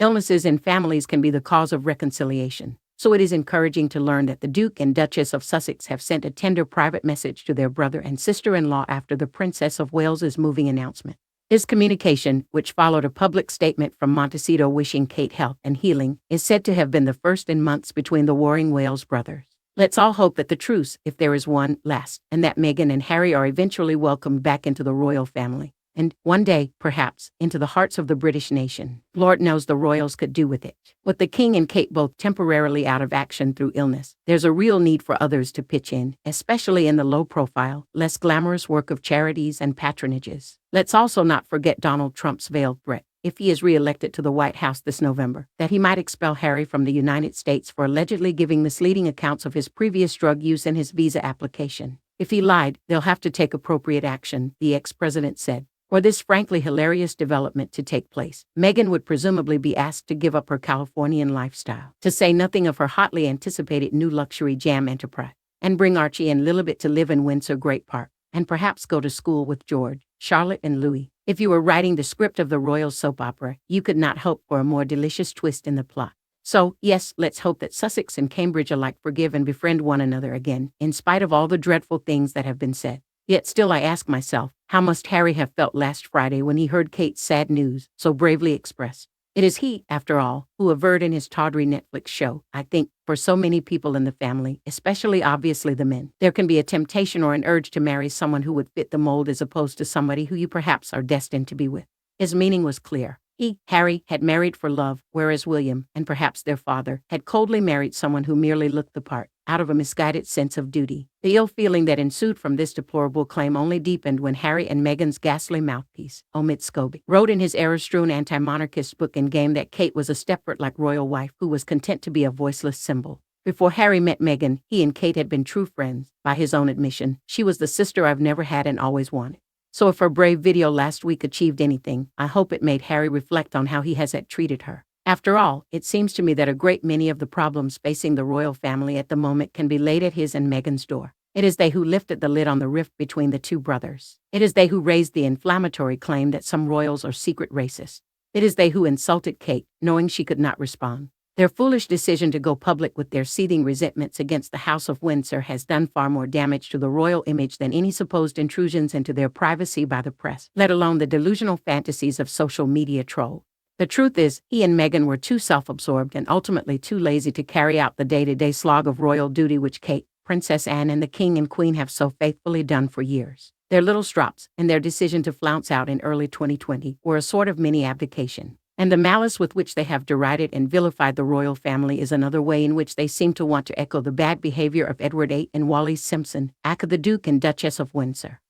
Illnesses in families can be the cause of reconciliation, so it is encouraging to learn that the Duke and Duchess of Sussex have sent a tender private message to their brother and sister-in-law after the Princess of Wales's moving announcement. This communication, which followed a public statement from Montecito wishing Kate health and healing, is said to have been the first in months between the warring Wales brothers. Let's all hope that the truce, if there is one, lasts, and that Meghan and Harry are eventually welcomed back into the royal family. And, one day, perhaps, into the hearts of the British nation. Lord knows the royals could do with it. With the King and Kate both temporarily out of action through illness, there's a real need for others to pitch in, especially in the low-profile, less glamorous work of charities and patronages. Let's also not forget Donald Trump's veiled threat, if he is re-elected to the White House this November, that he might expel Harry from the United States for allegedly giving misleading accounts of his previous drug use in his visa application. If he lied, they'll have to take appropriate action, the ex-president said. For this frankly hilarious development to take place, Meghan would presumably be asked to give up her Californian lifestyle, to say nothing of her hotly anticipated new luxury jam enterprise, and bring Archie and Lilibet to live in Windsor Great Park, and perhaps go to school with George, Charlotte, and Louis. If you were writing the script of the royal soap opera, you could not hope for a more delicious twist in the plot. So, yes, let's hope that Sussex and Cambridge alike forgive and befriend one another again, in spite of all the dreadful things that have been said. Yet still I ask myself, how must Harry have felt last Friday when he heard Kate's sad news, so bravely expressed? It is he, after all, who averred in his tawdry Netflix show, I think, for so many people in the family, especially obviously the men, there can be a temptation or an urge to marry someone who would fit the mold as opposed to somebody who you perhaps are destined to be with. His meaning was clear. He, Harry, had married for love, whereas William, and perhaps their father, had coldly married someone who merely looked the part, out of a misguided sense of duty. The ill feeling that ensued from this deplorable claim only deepened when Harry and Meghan's ghastly mouthpiece, Omid Scobie, wrote in his error-strewn anti-monarchist book and game that Kate was a Stepford-like royal wife who was content to be a voiceless symbol. Before Harry met Meghan, he and Kate had been true friends. By his own admission, she was the sister I've never had and always wanted. So if her brave video last week achieved anything, I hope it made Harry reflect on how he has treated her. After all, it seems to me that a great many of the problems facing the royal family at the moment can be laid at his and Meghan's door. It is they who lifted the lid on the rift between the two brothers. It is they who raised the inflammatory claim that some royals are secret racists. It is they who insulted Kate, knowing she could not respond. Their foolish decision to go public with their seething resentments against the House of Windsor has done far more damage to the royal image than any supposed intrusions into their privacy by the press, let alone the delusional fantasies of social media trolls. The truth is, he and Meghan were too self-absorbed and ultimately too lazy to carry out the day-to-day slog of royal duty which Kate, Princess Anne, and the King and Queen have so faithfully done for years. Their little strops and their decision to flounce out in early 2020 were a sort of mini abdication. And the malice with which they have derided and vilified the royal family is another way in which they seem to want to echo the bad behavior of Edward VIII and Wallis Simpson, aka the Duke and Duchess of Windsor.